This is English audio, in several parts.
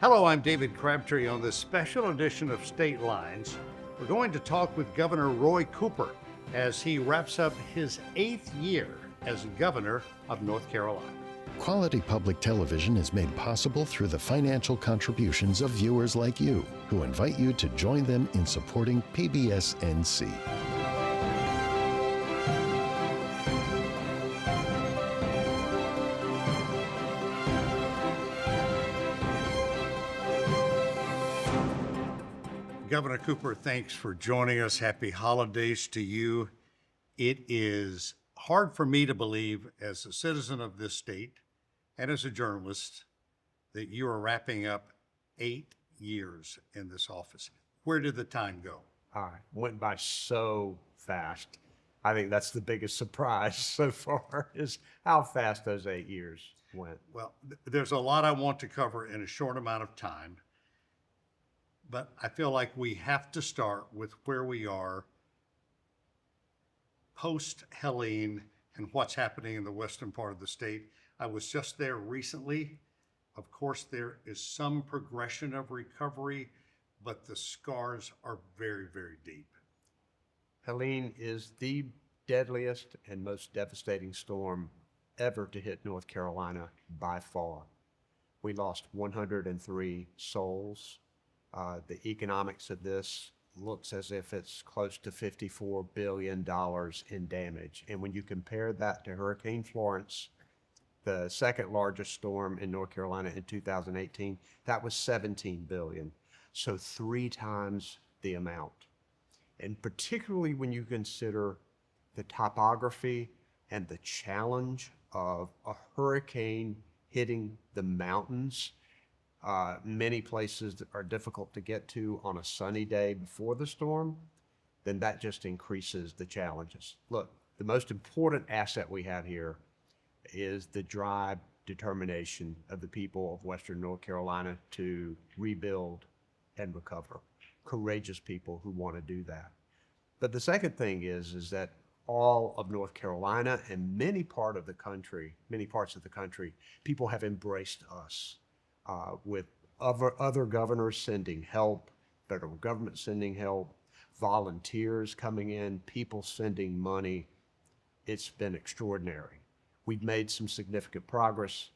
Hello, I'm David Crabtree. On this special edition of State Lines, we're going to talk with Governor Roy Cooper as he wraps up his 8th year as governor of North Carolina. Quality public television is made possible through the financial contributions of viewers like you, who invite you to join them in supporting PBS-NC. Governor Cooper, thanks for joining us. Happy holidays to you. It is hard for me to believe, as a citizen of this state and as a journalist, that you are wrapping up 8 years in this office. Where did the time go? Went by so fast. I think that's the biggest surprise so far, is how fast those 8 years went. Well, there's a lot I want to cover in a short amount of time, but I feel like we have to start with where we are post Helene and what's happening in the western part of the state. I was just there recently. Of course, there is some progression of recovery, but the scars are very, very deep. Helene is the deadliest and most devastating storm ever to hit North Carolina by far. We lost 103 souls. The economics of this looks as if it's close to $54 billion in damage. And when you compare that to Hurricane Florence, the second largest storm in North Carolina in 2018, that was $17 billion. So 3 times the amount. And particularly when you consider the topography and the challenge of a hurricane hitting the mountains. Many places that are difficult to get to on a sunny day before the storm, then that just increases the challenges. Look, the most important asset we have here is the drive, determination of the people of Western North Carolina to rebuild and recover. Courageous people who want to do that. But the second thing is that all of North Carolina and many parts of the country, people have embraced us. With other governors sending help, federal government sending help, volunteers coming in, people sending money. It's been extraordinary. We've made some significant progress,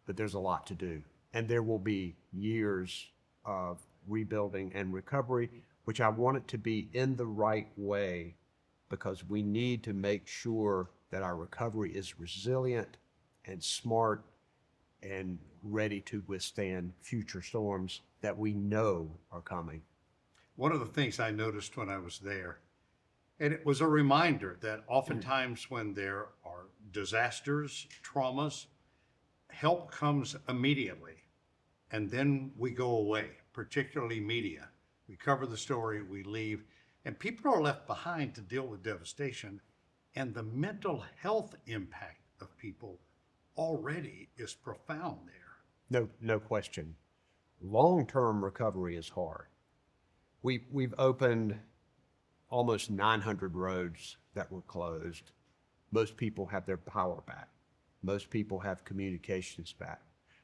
but there's a lot to do. And there will be years of rebuilding and recovery, which I want it to be in the right way, because we need to make sure that our recovery is resilient and smart and ready to withstand future storms that we know are coming. One of the things I noticed when I was there, and it was a reminder that oftentimes when there are disasters, traumas, help comes immediately, and then we go away, particularly media. We cover the story, we leave, and people are left behind to deal with devastation, and the mental health impact of people already is profound there. No question. Long-term recovery is hard. We've opened almost 900 roads that were closed. Most people have their power back. Most people have communications back.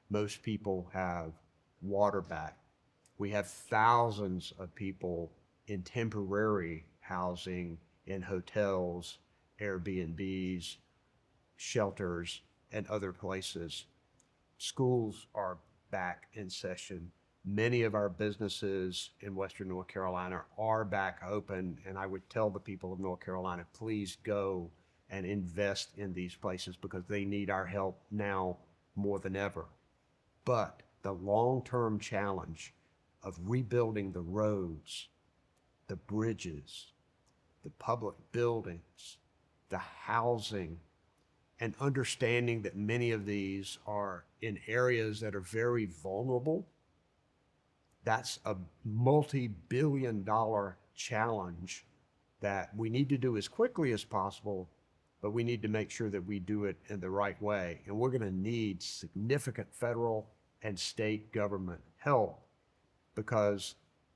Most people have water back. We have thousands of people in temporary housing in hotels, Airbnbs, shelters, and other places. Schools are back in session. Many of our businesses in Western North Carolina are back open, and I would tell the people of North Carolina, please go and invest in these places because they need our help now more than ever. But the long-term challenge of rebuilding the roads, the bridges, the public buildings, the housing, and understanding that many of these are in areas that are very vulnerable, that's a multi-billion-dollar challenge that we need to do as quickly as possible, but we need to make sure that we do it in the right way. And we're going to need significant federal and state government help because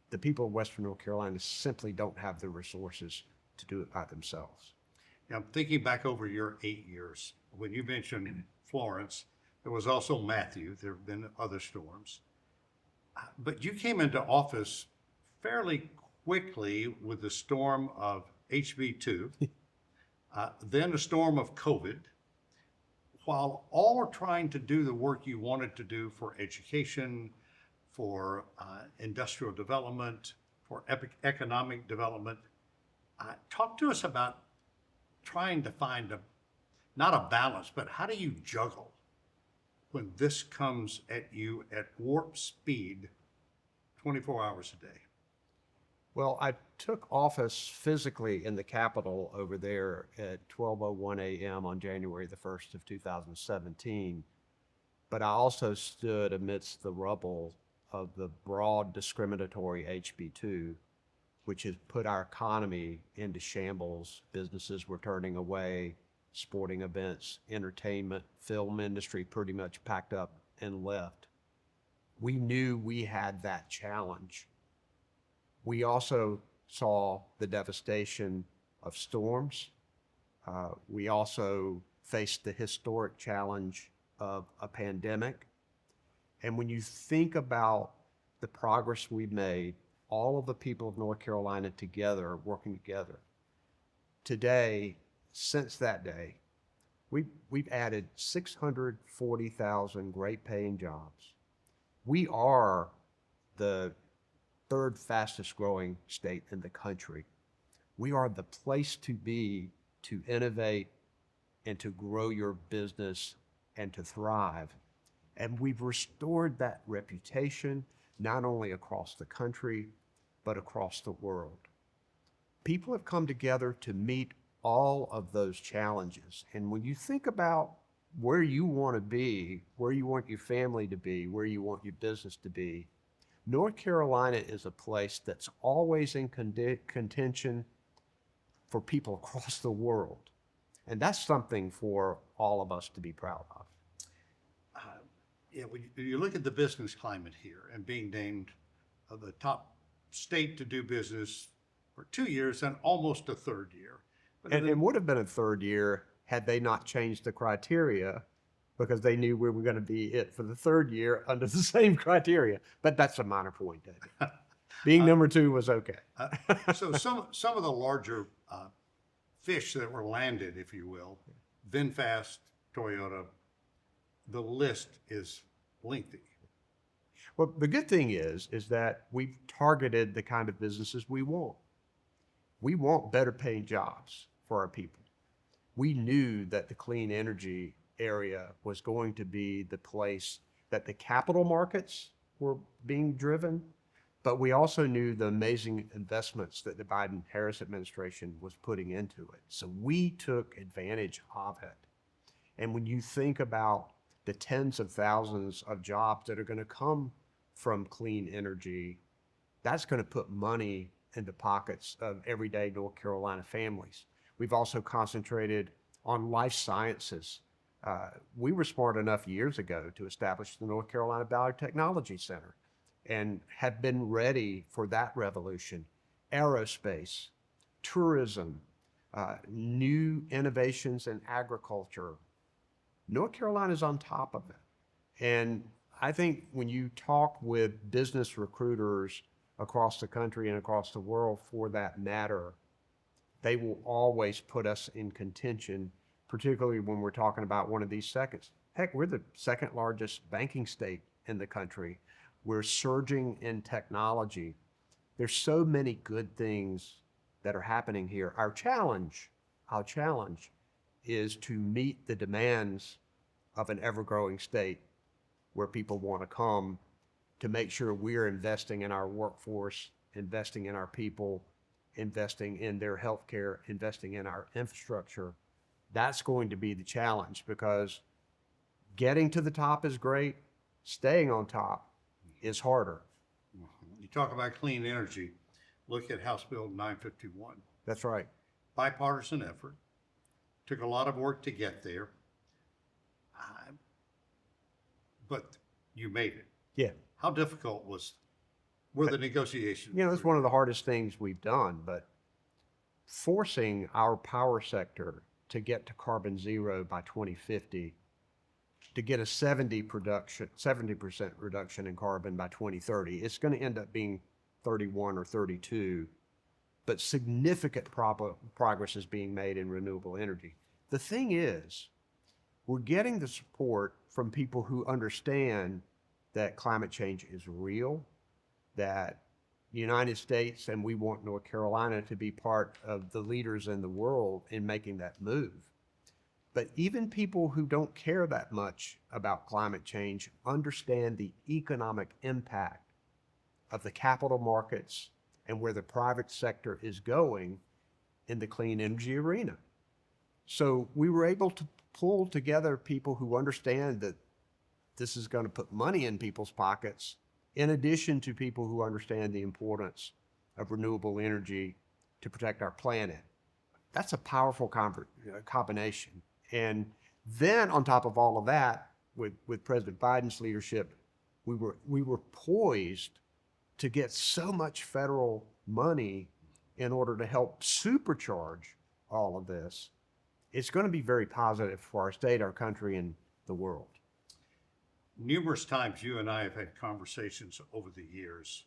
the people of Western North Carolina simply don't have the resources to do it by themselves. Now, I'm thinking back over your 8 years. When you mentioned Florence, there was also Matthew. There have been other storms. But you came into office fairly quickly with the storm of HB2, then a storm of COVID, while all are trying to do the work you wanted to do for education, for industrial development, for economic development. Talk to us about trying to find not a balance, but how do you juggle when this comes at you at warp speed 24 hours a day? Well, I took office physically in the Capitol over there at 12:01 a.m. on January the 1st of 2017, but I also stood amidst the rubble of the broad discriminatory HB2, which has put our economy into shambles. Businesses were turning away, sporting events, entertainment, film industry pretty much packed up and left. We knew we had that challenge. We also saw the devastation of storms. We also faced the historic challenge of a pandemic. And when you think about the progress we've made, all of the people of North Carolina together, working together, today, since that day, we've added 640,000 great paying jobs. We are the third fastest growing state in the country. We are the place to be to innovate and to grow your business and to thrive. And we've restored that reputation, not only across the country, but across the world. People have come together to meet all of those challenges. And when you think about where you want to be, where you want your family to be, where you want your business to be, North Carolina is a place that's always in contention for people across the world. And that's something for all of us to be proud of. Yeah, when you look at the business climate here and being named the top state to do business for 2 years and almost a third year. But And it would have been a third year had they not changed the criteria, because they knew we were going to be it for the third year under the same criteria. But that's a minor point, David. Being number two was okay. So some of the larger fish that were landed, if you will, VinFast, Toyota, the list is lengthy. Well, the good thing is that we've targeted the kind of businesses we want. We want better paying jobs for our people. We knew that the clean energy area was going to be the place that the capital markets were being driven, but we also knew the amazing investments that the Biden-Harris administration was putting into it. So we took advantage of it. And when you think about the tens of thousands of jobs that are going to come from clean energy, that's going to put money in the pockets of everyday North Carolina families. We've also concentrated on life sciences. We were smart enough years ago to establish the North Carolina Biotechnology Center and have been ready for that revolution. Aerospace, tourism, new innovations in agriculture. North Carolina's on top of it. And I think when you talk with business recruiters across the country and across the world for that matter, they will always put us in contention, particularly when we're talking about one of these seconds. Heck, we're the second largest banking state in the country. We're surging in technology. There's so many good things that are happening here. Our challenge is to meet the demands of an ever-growing state where people want to come, to make sure we're investing in our workforce, investing in our people, investing in their healthcare, investing in our infrastructure. That's going to be the challenge, because getting to the top is great. Staying on top is harder. You talk about clean energy. Look at House Bill 951. That's right. Bipartisan effort. Took a lot of work to get there. But you made it. Yeah. How difficult were the negotiations? You know, it's one of the hardest things we've done, but forcing our power sector to get to carbon zero by 2050 to get a 70% reduction in carbon by 2030. It's going to end up being 31 or 32, but significant progress is being made in renewable energy. The thing is, we're getting the support from people who understand that climate change is real, that the United States, and we want North Carolina to be part of the leaders in the world in making that move. But even people who don't care that much about climate change understand the economic impact of the capital markets and where the private sector is going in the clean energy arena. So we were able to pull together people who understand that this is going to put money in people's pockets, in addition to people who understand the importance of renewable energy to protect our planet. That's a powerful combination. And then on top of all of that, with President Biden's leadership, we were poised to get so much federal money in order to help supercharge all of this. It's going to be very positive for our state, our country, and the world. Numerous times you and I have had conversations over the years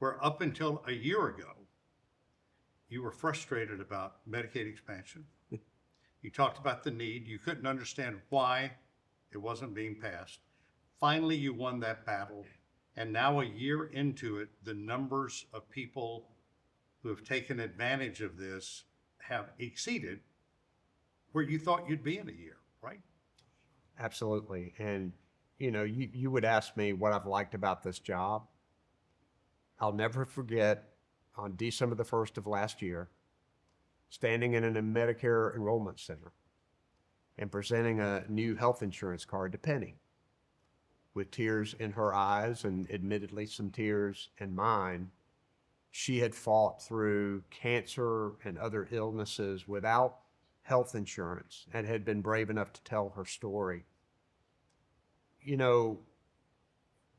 where up until a year ago, you were frustrated about Medicaid expansion. You talked about the need. You couldn't understand why it wasn't being passed. Finally, you won that battle. And now a year into it, the numbers of people who have taken advantage of this have exceeded where you thought you'd be in a year, right? Absolutely. And you would ask me what I've liked about this job. I'll never forget on December the 1st of last year, standing in a Medicare enrollment center and presenting a new health insurance card to Penny with tears in her eyes and admittedly some tears in mine. She had fought through cancer and other illnesses without health insurance and had been brave enough to tell her story.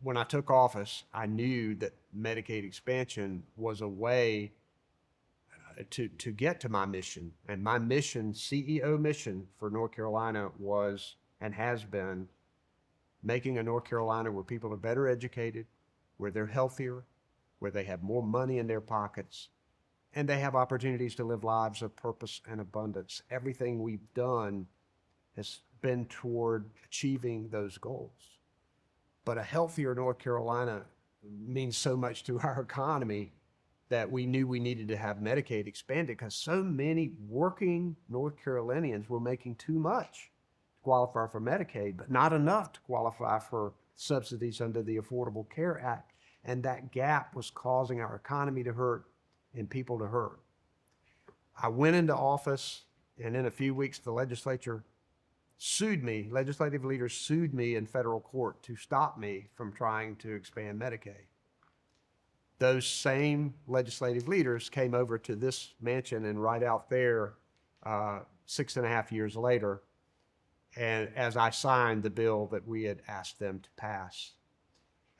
When I took office, I knew that Medicaid expansion was a way to get to my mission. And my mission, CEO mission for North Carolina was and has been making a North Carolina where people are better educated, where they're healthier, where they have more money in their pockets, and they have opportunities to live lives of purpose and abundance. Everything we've done has been toward achieving those goals. But a healthier North Carolina means so much to our economy that we knew we needed to have Medicaid expanded because so many working North Carolinians were making too much to qualify for Medicaid, but not enough to qualify for subsidies under the Affordable Care Act. And that gap was causing our economy to hurt and people to hurt. I went into office, and in a few weeks, the legislature sued me, legislative leaders sued me in federal court to stop me from trying to expand Medicaid. Those same legislative leaders came over to this mansion and right out there 6.5 years later, and as I signed the bill that we had asked them to pass.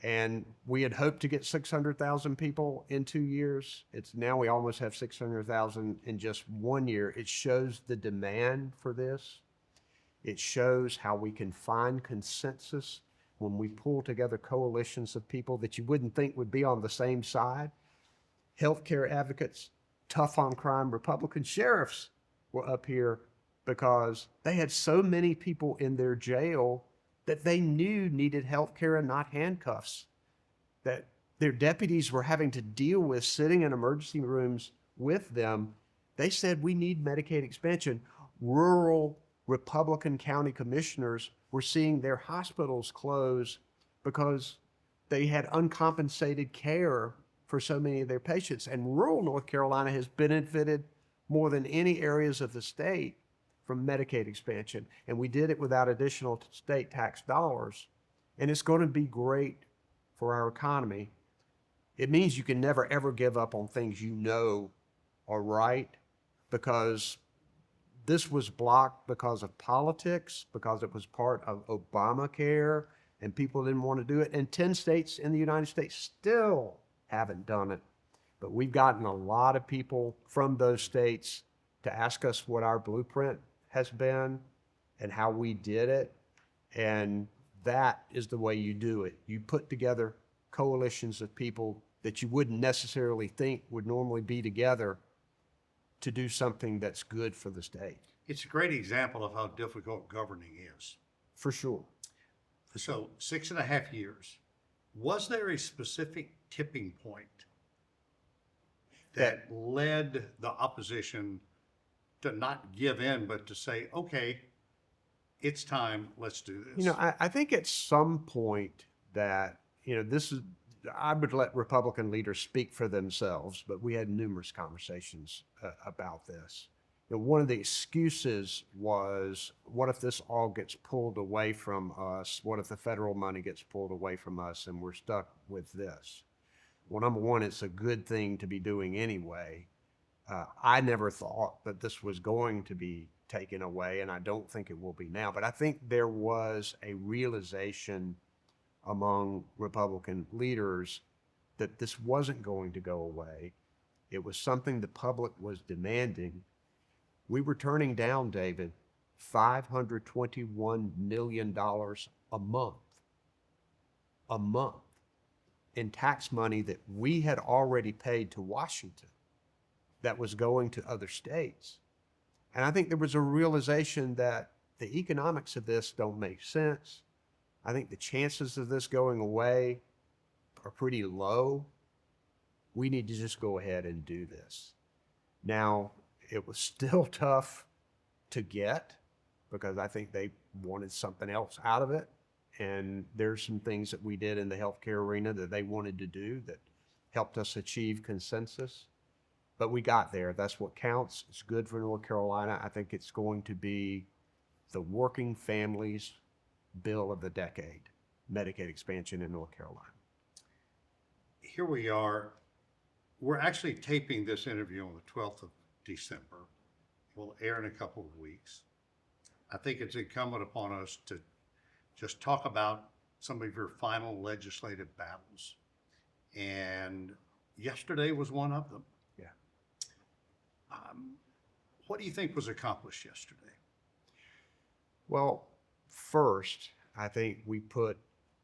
And we had hoped to get 600,000 people in 2 years. Now we almost have 600,000 in just 1 year. It shows the demand for this. It shows how we can find consensus when we pull together coalitions of people that you wouldn't think would be on the same side. Healthcare advocates, tough on crime Republican sheriffs were up here because they had so many people in their jail that they knew needed health care and not handcuffs, that their deputies were having to deal with sitting in emergency rooms with them. They said, we need Medicaid expansion. Rural Republican county commissioners were seeing their hospitals close because they had uncompensated care for so many of their patients. And rural North Carolina has benefited more than any areas of the state from Medicaid expansion. And we did it without additional state tax dollars. And it's going to be great for our economy. It means you can never, ever give up on things you know are right, because this was blocked because of politics, because it was part of Obamacare, and people didn't want to do it. And 10 states in the United States still haven't done it. But we've gotten a lot of people from those states to ask us what our blueprint has been and how we did it. And that is the way you do it. You put together coalitions of people that you wouldn't necessarily think would normally be together to do something that's good for the state. It's a great example of how difficult governing is. For sure. So 6.5 years, was there a specific tipping point that led the opposition to not give in, but to say, okay, it's time, let's do this? You know, I think at some point that, I would let Republican leaders speak for themselves, but we had numerous conversations about this. One of the excuses was, what if this all gets pulled away from us? What if the federal money gets pulled away from us and we're stuck with this? Well, number one, it's a good thing to be doing anyway. I never thought that this was going to be taken away, and I don't think it will be now. But I think there was a realization among Republican leaders that this wasn't going to go away. It was something the public was demanding. We were turning down, David, $521 million a month in tax money that we had already paid to Washington that was going to other states. And I think there was a realization that the economics of this don't make sense. I think the chances of this going away are pretty low. We need to just go ahead and do this. Now, it was still tough to get because I think they wanted something else out of it. And there's some things that we did in the healthcare arena that they wanted to do that helped us achieve consensus. But we got there. That's what counts. It's good for North Carolina. I think it's going to be the working families bill of the decade, Medicaid expansion in North Carolina. Here we are. We're actually taping this interview on the 12th of December. It will air in a couple of weeks. I think it's incumbent upon us to just talk about some of your final legislative battles. And yesterday was one of them. Yeah. What do you think was accomplished yesterday? Well, first, I think we put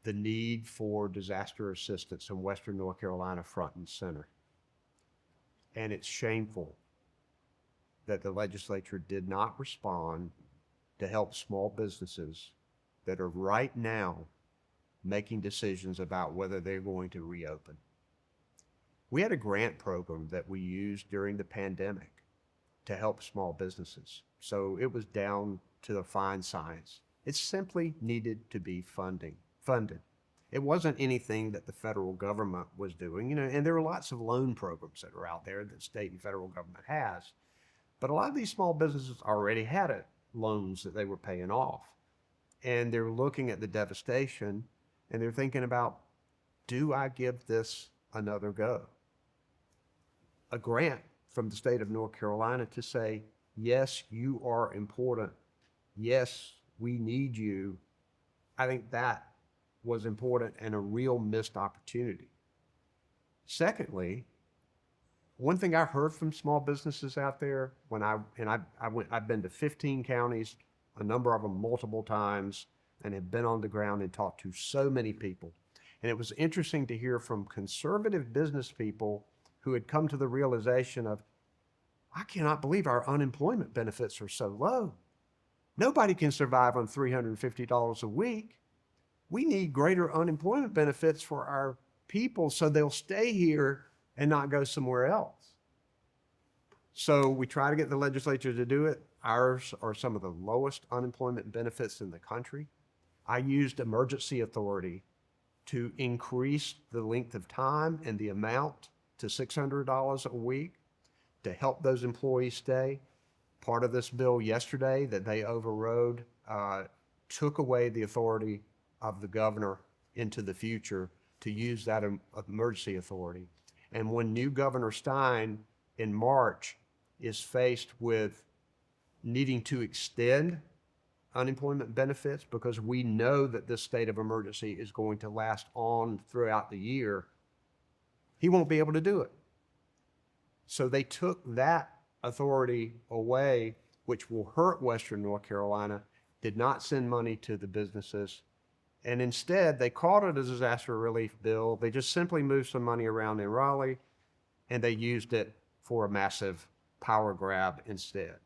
the need for disaster assistance in Western North Carolina front and center. And it's shameful that the legislature did not respond to help small businesses that are right now making decisions about whether they're going to reopen. We had a grant program that we used during the pandemic to help small businesses. So it was down to the fine science. It simply needed to be funded. It wasn't anything that the federal government was doing, and there are lots of loan programs that are out there that state and federal government has. But a lot of these small businesses already had loans that they were paying off. And they're looking at the devastation and they're thinking about, do I give this another go? A grant from the state of North Carolina to say, yes, you are important. Yes, we need you. I think that was important and a real missed opportunity. Secondly, one thing I heard from small businesses out there I've been to 15 counties, a number of them multiple times, and have been on the ground and talked to so many people. And it was interesting to hear from conservative business people who had come to the realization of, I cannot believe our unemployment benefits are so low. Nobody can survive on $350 a week. We need greater unemployment benefits for our people so they'll stay here and not go somewhere else. So we try to get the legislature to do it. Ours are some of the lowest unemployment benefits in the country. I used emergency authority to increase the length of time and the amount to $600 a week to help those employees stay. Part of this bill yesterday that they overrode took away the authority of the governor into the future to use that emergency authority. And when new Governor Stein in March is faced with needing to extend unemployment benefits because we know that this state of emergency is going to last on throughout the year, he won't be able to do it. So they took that authority away, which will hurt Western North Carolina did not send money to the businesses, and instead they called it a disaster relief bill. They just simply moved some money around in Raleigh, and they used it for a massive power grab instead.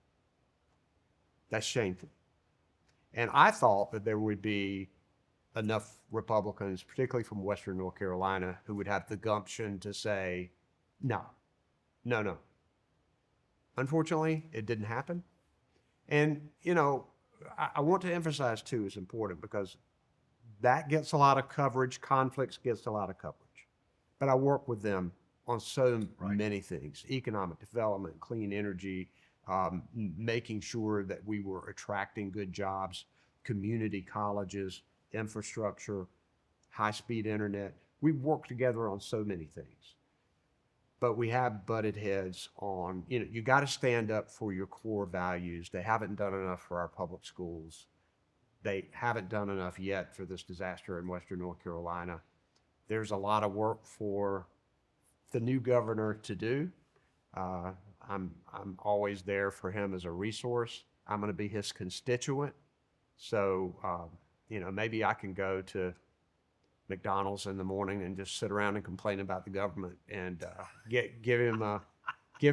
That's shameful. And I thought that there would be enough Republicans, particularly from Western North Carolina, who would have the gumption to say, no. Unfortunately, it didn't happen. And, I want to emphasize too, is important because that gets a lot of coverage, conflicts gets a lot of coverage. But I work with them on so many things: economic development, clean energy, making sure that we were attracting good jobs, community colleges, infrastructure, high-speed internet. We work together on so many things. But we have butted heads on, you got to stand up for your core values. They haven't done enough for our public schools. They haven't done enough yet for this disaster in Western North Carolina. There's a lot of work for the new governor to do. I'm always there for him as a resource. I'm going to be his constituent. So, maybe I can go to McDonald's in the morning and just sit around and complain about the government and give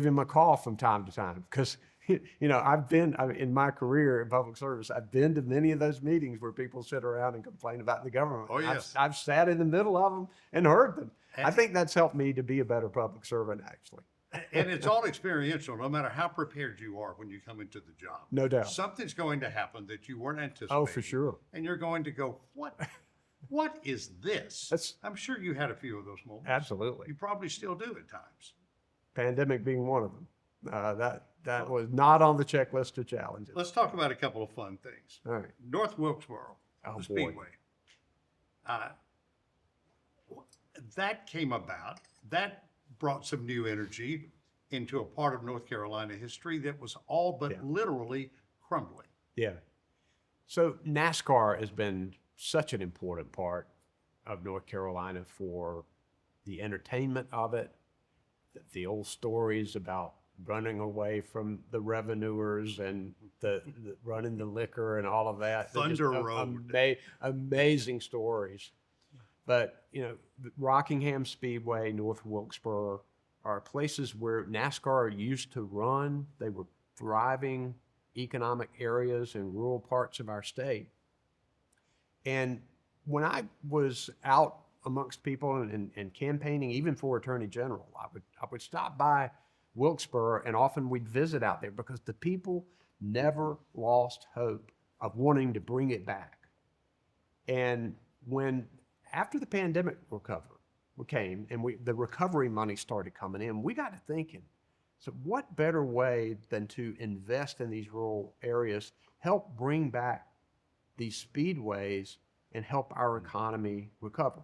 him a call from time to time. Because, in my career in public service, I've been to many of those meetings where people sit around and complain about the government. Oh, yes. I've sat in the middle of them and heard them. I think that's helped me to be a better public servant, actually. And it's all experiential, no matter how prepared you are when you come into the job. No doubt. Something's going to happen that you weren't anticipating. Oh, for sure. And you're going to go, what is this? I'm sure you had a few of those moments. Absolutely. You probably still do at times. Pandemic being one of them. That was not on the checklist of challenges. Let's talk about a couple of fun things. All right. North Wilkesboro, Oh, the boy. Speedway. That came about. That brought some new energy into a part of North Carolina history that was all but literally crumbling. Yeah. So NASCAR has been such an important part of North Carolina for the entertainment of it, the old stories about running away from the revenuers and the running the liquor and all of that. They're just Thunder Road. Amazing stories. But, Rockingham Speedway, North Wilkesboro are places where NASCAR used to run. They were thriving economic areas in rural parts of our state. And when I was out amongst people and campaigning, even for Attorney General, I would stop by Wilkesboro, and often we'd visit out there because the people never lost hope of wanting to bring it back. And after the pandemic came and the recovery money started coming in, we got to thinking, so what better way than to invest in these rural areas, help bring back these speedways and help our economy recover?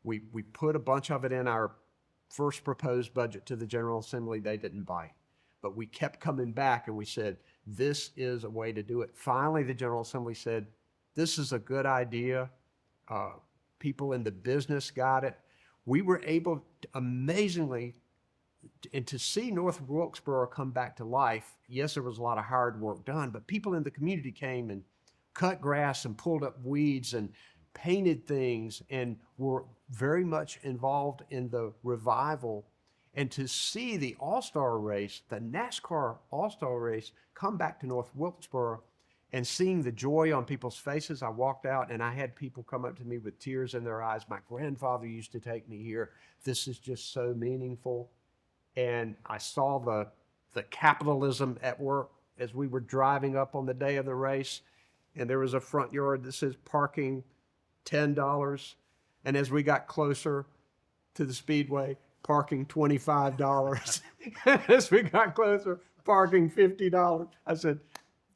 We put a bunch of it in our first proposed budget to the General Assembly. They didn't bite. But we kept coming back and we said, this is a way to do it. Finally, the General Assembly said, this is a good idea. People in the business got it. We were able, amazingly, and to see North Wilkesboro come back to life. Yes, there was a lot of hard work done, but people in the community came and cut grass and pulled up weeds and painted things and were very much involved in the revival. And to see the All-Star race, the NASCAR All-Star race, come back to North Wilkesboro and seeing the joy on people's faces, I walked out and I had people come up to me with tears in their eyes. My grandfather used to take me here. This is just so meaningful. And I saw the capitalism at work as we were driving up on the day of the race. And there was a front yard that says parking $10. And as we got closer to the Speedway, parking $25. As we got closer, parking $50. I said,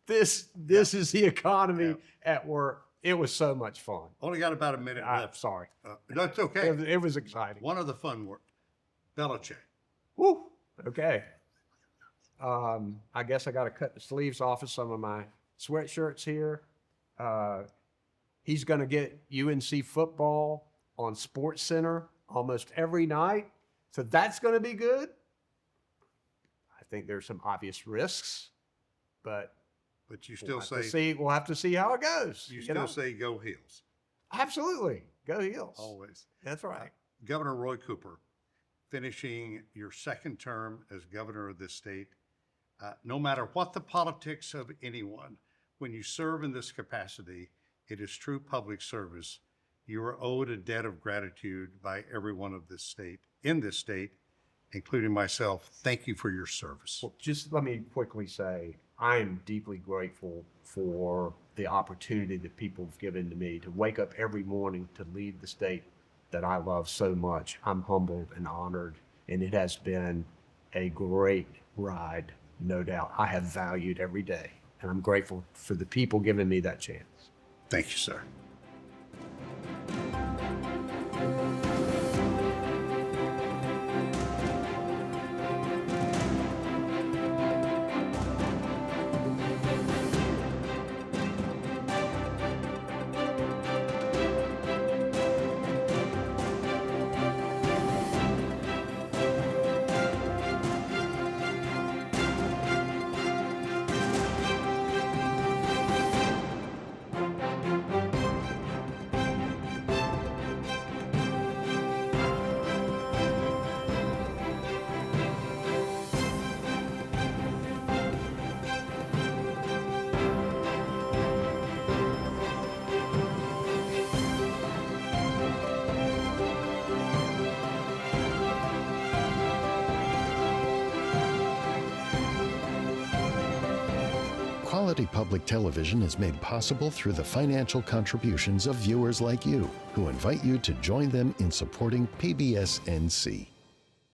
this is the economy at work. It was so much fun. Only got about a minute I'm left. sorry. That's okay. It was exciting. One of the fun work, Belichick. Woo. Okay. I guess I got to cut the sleeves off of some of my sweatshirts here. He's going to get UNC football on Sports Center almost every night. So that's going to be good. I think there's some obvious risks, but But you still We'll have to see how it goes. you still know? say go Heels. Absolutely. Go Heels. Always. That's right. Governor Roy Cooper, finishing your second term as governor of this state, no matter what the politics of anyone, when you serve in this capacity, it is true public service. You are owed a debt of gratitude by everyone of this state, including myself. Thank you for your service. Well, just let me quickly say, I am deeply grateful for the opportunity that people have given to me to wake up every morning to lead the state that I love so much. I'm humbled and honored, and it has been a great ride, no doubt. I have valued every day, and I'm grateful for the people giving me that chance. Thank you, sir. Quality public television is made possible through the financial contributions of viewers like you, who invite you to join them in supporting PBS NC.